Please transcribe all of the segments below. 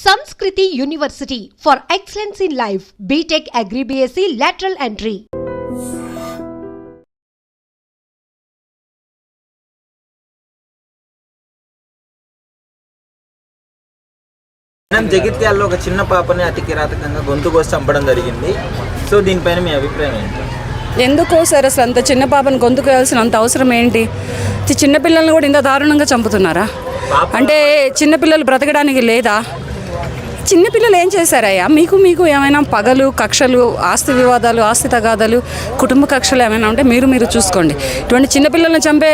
Sanskriti University for excellence in life. BTech Agri BSc lateral entry. జగిత్యాలలో ఒక చిన్న పాపని అతి కిరాతకంగా గొంతు కోసి చంపడం జరిగింది. సో దీనిపైన మీ అభిప్రాయం ఏంటి? ఎందుకో సార్ అసలు అంత చిన్న పాపను గొంతు కోయాల్సిన అంత అవసరం ఏంటి? చిన్నపిల్లల్ని కూడా ఇంత దారుణంగా చంపుతున్నారా? అంటే చిన్నపిల్లలు బ్రతకడానికి లేదా? చిన్నపిల్లలు ఏం చేశారయ్యా? మీకు ఏమైనా పగలు కక్షలు, ఆస్తి వివాదాలు, ఆస్తి తగాదాలు, కుటుంబ కక్షలు ఏమైనా ఉంటే మీరు చూసుకోండి. ఇటువంటి చిన్నపిల్లల్ని చంపే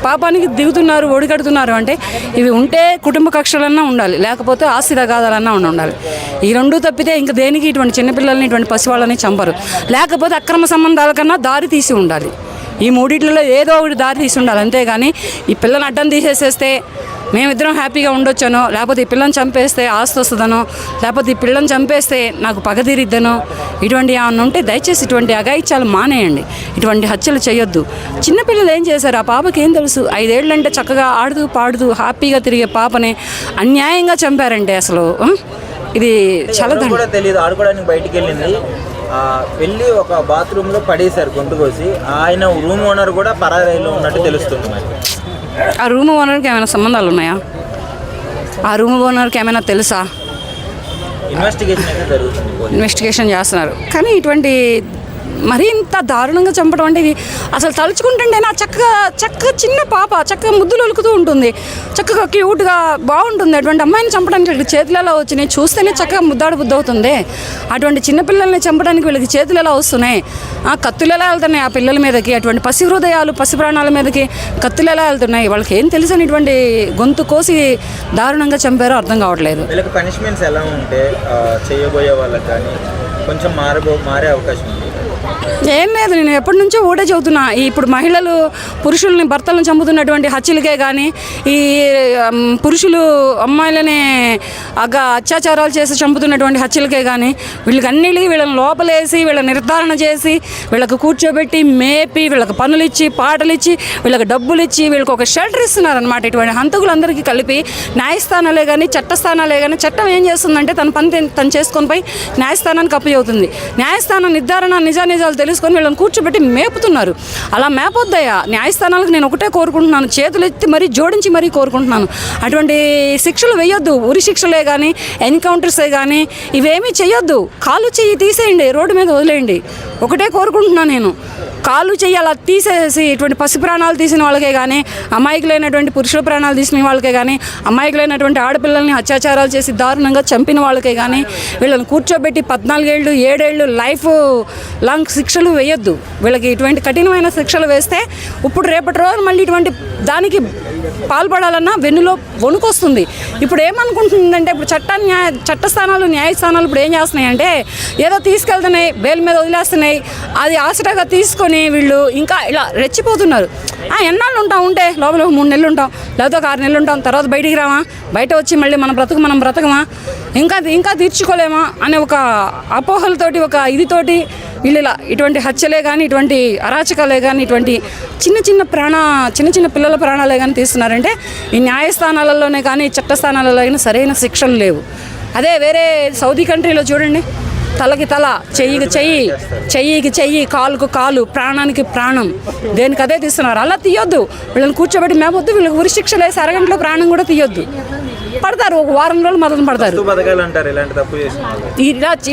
పాపానికి దిగుతున్నారు, ఒడిగడుతున్నారు అంటే ఇవి ఉంటే కుటుంబ కక్షలన్నా ఉండాలి, లేకపోతే ఆస్తి తగాదాలన్నా ఉండాలి. ఈ రెండూ తప్పితే ఇంకా దేనికి ఇటువంటి చిన్నపిల్లల్ని, ఇటువంటి పసివాళ్ళని చంపరు. లేకపోతే అక్రమ సంబంధాల కన్నా దారి తీసి ఉండాలి. ఈ మూడిట్లలో ఏదో ఒకటి దారి తీసి ఉండాలి. అంతేగాని ఈ పిల్లని అడ్డం తీసేసేస్తే మేమిద్దరం హ్యాపీగా ఉండొచ్చానో, లేకపోతే ఈ పిల్లని చంపేస్తే ఆస్తి వస్తుందనో, లేకపోతే ఈ పిల్లని చంపేస్తే నాకు పగ తీరిద్దనో, ఇటువంటి ఏమన్నా ఉంటే దయచేసి ఇటువంటి అఘాయిత్యాలు మానేయండి. ఇటువంటి హత్యలు చేయొద్దు. చిన్నపిల్లలు ఏం చేశారు? ఆ పాపకి ఏం తెలుసు? 5 ఏళ్ళంటే చక్కగా ఆడుతూ పాడుతూ హ్యాపీగా తిరిగే పాపని అన్యాయంగా చంపారంటే అసలు ఇది చాలా కూడా తెలియదు. ఆడుకోవడానికి బయటికి వెళ్ళి ఒక బాత్రూంలో పడేశారు గొంతు కోసి. ఆయన రూమ్ ఓనర్ కూడా పరారీలో ఉన్నట్టు తెలుస్తుంది. మరి ఆ రూమ్ ఓనర్కి ఏమైనా సంబంధాలు ఉన్నాయా? ఆ రూమ్ ఓనర్కి ఏమైనా తెలుసా? ఇన్వెస్టిగేషన్ చేస్తున్నారు. కానీ ఇటువంటి మరీ ఇంత దారుణంగా చంపడం అంటే ఇది అసలు తలుచుకుంటుంటే నా చక్కగా చిన్న పాప చక్కగా ముద్దులు ఒలుకుతూ ఉంటుంది, చక్కగా క్యూట్గా బాగుంటుంది. అటువంటి అమ్మాయిని చంపడానికి చేతులు ఎలా వచ్చినాయి? చూస్తేనే చక్కగా ముద్దాడు బుద్ధి అవుతుంది. అటువంటి చిన్నపిల్లల్ని చంపడానికి వీళ్ళకి చేతులు ఎలా వస్తున్నాయి? కత్తులు ఎలా వెళ్తున్నాయి ఆ పిల్లల మీదకి? అటువంటి పసి హృదయాలు, పసి ప్రాణాల మీదకి కత్తులు ఎలా వెళ్తున్నాయి? వాళ్ళకి ఏం తెలుసు అని ఇటువంటి గొంతు కోసి దారుణంగా చంపారో అర్థం కావట్లేదు. వీళ్ళకి పనిష్మెంట్స్ ఎలా ఉంటే చేయబోయే వాళ్ళకి కానీ కొంచెం మారే అవకాశం ఉంది? ఏం లేదు, నేను ఎప్పటి నుంచో ఓటే చెబుతున్నా. ఇప్పుడు మహిళలు పురుషుల్ని, భర్తలను చంపుతున్నటువంటి హత్యలకే కానీ, ఈ పురుషులు అమ్మాయిలని అత్యాచారాలు చేసి చంపుతున్నటువంటి హత్యలకే కానీ, వీళ్ళని లోపలేసి వీళ్ళని నిర్ధారణ చేసి వీళ్ళకి కూర్చోబెట్టి మేపి వీళ్ళకి పనులు ఇచ్చి, పాటలు ఇచ్చి, వీళ్ళకి డబ్బులు ఇచ్చి, వీళ్ళకి ఒక షెల్టర్ ఇస్తున్నారనమాట. ఇటువంటి హంతకులందరికీ కలిపి న్యాయస్థానాలే కానీ, చట్టస్థానాలే కానీ, చట్టం ఏం చేస్తుందంటే తన పని తను చేసుకొని పోయి న్యాయస్థానానికి అప్పచెబుతుంది. న్యాయస్థానం నిర్ధారణ నిజాలు తెలుసుకొని వీళ్ళని కూర్చోబెట్టి మేపుతున్నారు. అలా మేపొద్దయ్యా. న్యాయస్థానాలకు నేను ఒకటే కోరుకుంటున్నాను, చేతులు ఎత్తి మరీ జోడించి మరీ కోరుకుంటున్నాను. అటువంటి శిక్షలు వేయొద్దు. ఉరి శిక్షలే కానీ, ఎన్కౌంటర్సే కానీ ఇవేమీ చేయొద్దు. కాలు చెయ్యి తీసేయండి, రోడ్డు మీద వదిలేయండి. ఒకటే కోరుకుంటున్నాను నేను. కాలు చెయ్యి అలా తీసేసి ఇటువంటి పసి ప్రాణాలు తీసిన వాళ్ళకే కానీ, అమాయకులైనటువంటి పురుషుల ప్రాణాలు తీసిన వాళ్ళకే కానీ, అమాయకులైనటువంటి ఆడపిల్లల్ని అత్యాచారాలు చేసి దారుణంగా చంపిన వాళ్ళకే కానీ వీళ్ళని కూర్చోబెట్టి 14 ఏళ్ళు 7 ఏళ్ళు లైఫ్ లాంగ్ శిక్షలు వేయొద్దు. వీళ్ళకి ఇటువంటి కఠినమైన శిక్షలు వేస్తే ఇప్పుడు రేపటి రోజు మళ్ళీ ఇటువంటి దానికి పాల్పడాలన్నా వెన్నులో వణుకొస్తుంది. ఇప్పుడు ఏమనుకుంటుందంటే, ఇప్పుడు చట్టస్థానాలు, న్యాయస్థానాలు ఇప్పుడు ఏం చేస్తున్నాయంటే ఏదో తీసుకెళ్తున్నాయి, బెయిల్ మీద వదిలేస్తున్నాయి, అది ఆసరాగా తీసుకొని వీళ్ళు ఇంకా ఇలా రెచ్చిపోతున్నారు. ఎన్నాళ్ళు ఉంటాం? ఉంటే లోపల 3 నెలలు ఉంటాం, లేకపోతే ఒక 6 నెలలు ఉంటాం, తర్వాత బయటికి రామా? బయట వచ్చి మళ్ళీ మనం బ్రతకమా? ఇంకా తీర్చుకోలేమా అనే ఒక అపోహలతోటి, ఒక ఇదితోటి వీళ్ళు ఇలా ఇటువంటి హత్యలే కానీ, ఇటువంటి అరాచకాలే కానీ, ఇటువంటి చిన్న పిల్లల ప్రాణాలే కానీ తీస్తున్నారంటే ఈ న్యాయస్థానాలలోనే కానీ, చట్టస్థానాలలో కానీ సరైన శిక్షలు లేవు. అదే వేరే సౌదీ కంట్రీలో చూడండి, తలకి తల, చెయ్యికి చెయ్యి, కాలుకు కాలు, ప్రాణానికి ప్రాణం, దేనికి అదే తీస్తున్నారు. అలా తీయొద్దు. వీళ్ళని కూర్చోబెట్టి మేపొద్దు. వీళ్ళకి ఉరి శిక్షలు వేసి అరగంటలో ప్రాణం కూడా తీయొద్దు. పడతారు, ఒక వారం రోజులు మొదలు పడతారు.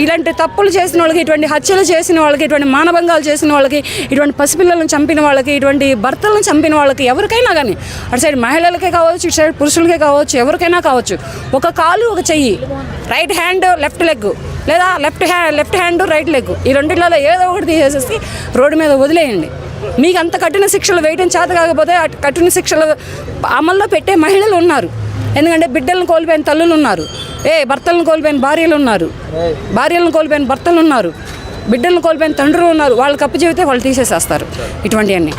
ఇలాంటి తప్పులు చేసిన వాళ్ళకి, ఇటువంటి హత్యలు చేసిన వాళ్ళకి, ఇటువంటి మానభంగాలు చేసిన వాళ్ళకి, ఇటువంటి పసిపిల్లలను చంపిన వాళ్ళకి, ఇటువంటి భర్తలను చంపిన వాళ్ళకి, ఎవరికైనా కానీ, అటు సైడ్ మహిళలకే కావచ్చు, ఇటు సైడ్ పురుషులకే కావచ్చు, ఎవరికైనా కావచ్చు, ఒక కాలు ఒక చెయ్యి, రైట్ హ్యాండ్ లెఫ్ట్ లెగ్, లేదా లెఫ్ట్ హ్యాండ్ రైట్ లెగ్, ఈ రెండిళ్ళలో ఏదో ఒకటి తీసేసి రోడ్డు మీద వదిలేయండి. మీకు అంత కఠిన శిక్షలు వేయడం చేత కాకపోతే కఠిన శిక్షలు అమల్లో పెట్టే మహిళలు ఉన్నారు. ఎందుకంటే బిడ్డలను కోల్పోయిన తల్లులు ఉన్నారు, భర్తలను కోల్పోయిన భార్యలు ఉన్నారు, భార్యలను కోల్పోయిన భర్తలు ఉన్నారు, బిడ్డలను కోల్పోయిన తండ్రులు ఉన్నారు. వాళ్ళకి అప్పు చెబితే వాళ్ళు తీసేసేస్తారు ఇటువంటివన్నీ.